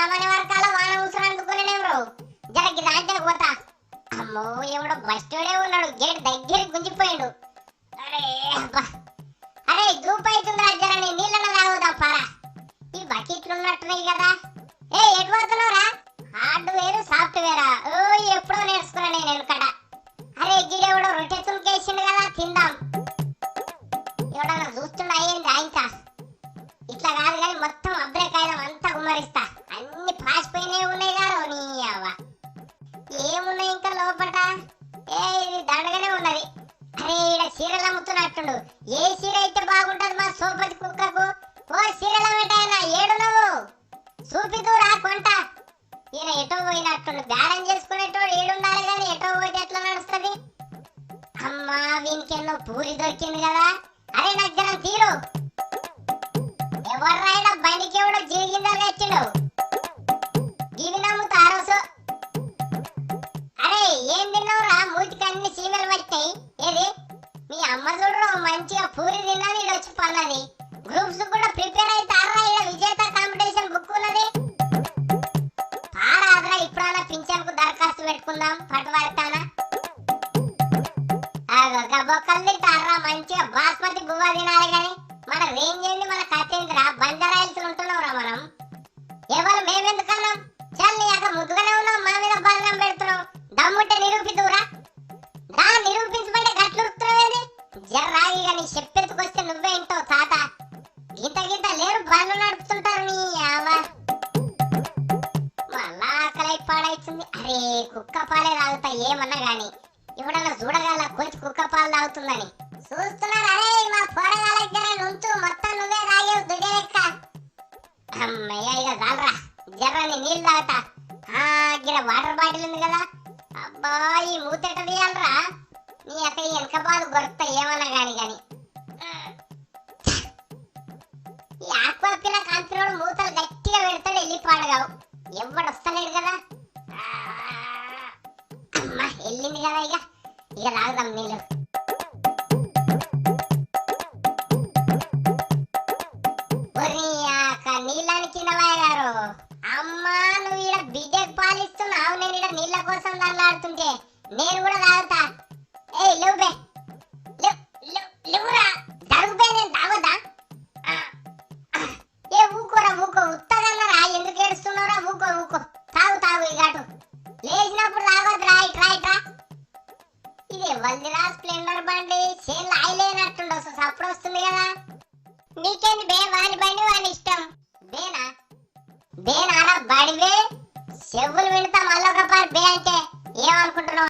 సామాన్య వర్గాల వాన ఊసులు అందుకునేవరు జరగి దాంట్లో పోతా. అమ్మో ఎవడో బస్టోడే ఉన్నాడు, గేట్ దగ్గర గుంజిపోయాడు. అరే అబ్బా, అరే దూపు అవుతుందిరా, జరని నీళ్ళన్న తాగుదాం పారా. ఈ బకెట్లు ఉన్నట్టున్నాయి కదా. ఏ ఎటు పోతున్నావురా? హార్డ్వేర్ సాఫ్ట్వేరా? ఓ ఎప్పుడో నేర్చుకున్నా నేను వెనుకట. అరే గిడెవడో రొట్టె తులికేసిండు కదా, తిందాం. ఎవడన్నా చూస్తుండ అయ్యింది ఆయనక. ఇట్లా కాదు కానీ మొత్తం అబ్రే కాయడం అంతా కుమ్మరిస్తా. అన్ని పాసిపోయినవి ఉన్నాయి గారు నీ అవ్వ. ఏమున్నాయి ఇంకా లోపట? ఏ ఇది దండగానే ఉన్నది. అరే ఈడ సీరలు అమ్ముతున్నట్టుండు. ఏ సీర అయితే బాగుంటది మా సోపతి కుక్కకు? ఓ సీరల పెట్టాయన ఏడు నువ్వు చూపిదూరా కొంట. ఈయన ఎటో పోయినట్టుండు. బేరం చేసుకునేటోడు ఏడుండాలి కానీ ఎటో పోతే ఎట్లా నడుస్తుంది? అమ్మా వీనికెన్నో పూరి దొరికింది కదా. అరే నాకు జనం తీరు. ఎవర్రాయినా బండికి ఎవడో జీవిగిందా తెచ్చిండు. ఇవి నమ్ముతా ఆ రోజు. అరే ఏం తిన్నావురా? మూతికి అన్ని సీమలు పట్టాయి. ఏది మీ అమ్మ చూడరు మంచిగా పూరి తిన్నది, ఇది వచ్చి పన్నది. గ్రూప్స్ కూడా ప్రిపేర్ అవుతారా? ఇలా విజేత కాంపిటీషన్ బుక్ ఉన్నది. పారాదరా ఇప్పుడైనా పింఛన్ కు దరఖాస్తు పెట్టుకుందాం. పట్టుబడతానా బొక్కలు తింటారా? మంచిగా బాస్మతి బువ్వ తినాలి కానీ మన రేంజ్ ఏంది, మన కథేంద్రా? బంజారాయిల్స్ ఉంటున్నావురా మనం. ఎవరు మేమెందుకన్నాం? చల్లి అక్కడ ముద్దుగానే ఉన్నాం, మా మీద బలనం పెడుతున్నాం. దమ్ముంటే నిరూపితురా. దా నిరూపించమంటే గట్లురుతున్నావేది? జర్రాగి కానీ చెప్పెత్తుకొస్తే నువ్వే ఇంటావు తాత. గింత గింత లేరు బండ్లు నడుపుతుంటారు నీ ఆవ. మళ్ళా ఆకలి పాడైతుంది. అరే కుక్క పాలే తాగుతా ఏమన్నా గాని. ఇప్పుడన్నా చూడగల కొంచెం కుక్క పాలు తాగుతుందని చూస్తున్నారు. అరే మా పోరగాల దగ్గర నుంచు మొత్తం నువ్వే తాగేవు దుడ్డే లెక్క. అమ్మయ్య ఇక చాలరా, జర్రని నీళ్ళు తాగుతా. గిడ వాటర్ బాటిల్ ఉంది కదా. అబ్బా ఈ మూతెట తీయాలరా. నీ అక్క ఈ వెనక పాలు గొరుకుతా ఏమన్నా గాని గాని. ఈ ఆక్వా పిల్ల కంపినోడు మూతలు గట్టిగా పెడతాడు, వెళ్ళిపాడుగావు. ఎవడు వస్తలేడు కదా. అమ్మా వెళ్ళింది కదా. ఇక తాగుదాం నీళ్ళు. నీళ్ళని కింద వాయగారు. అమ్మా నువ్వు ఈడ బిడ్డకు పాలిస్తున్నావు, నేను ఈడ నీళ్ళ కోసం దండాడుతుంటే నేను కూడా తాగుతా. ఏ లేవుబే లేవురా, జరుగుబే నేను తాగొద్దా? ఏ ఊకోరా ఊకో, ఉత్తగన్నరా ఎందుకు ఏడుస్తున్నావురా? ఊకో ఊకో తాగు తాగు. ఇక అటు లేచినప్పుడు తాగొద్దురా. ఇట్రా ఇట్రా. ఇది వల్దిరా స్ప్లెండర్ బండి. చేనులో ఆయిలేనట్టుండు, అప్పుడు వస్తుంది కదా. నీకేంది బే, వాని బండి వాని ఇష్టం. బేనా బేనారా బడివే చెవులు విడతా మళ్ళొక పారి బే అంటే ఏమనుకుంటున్నావు?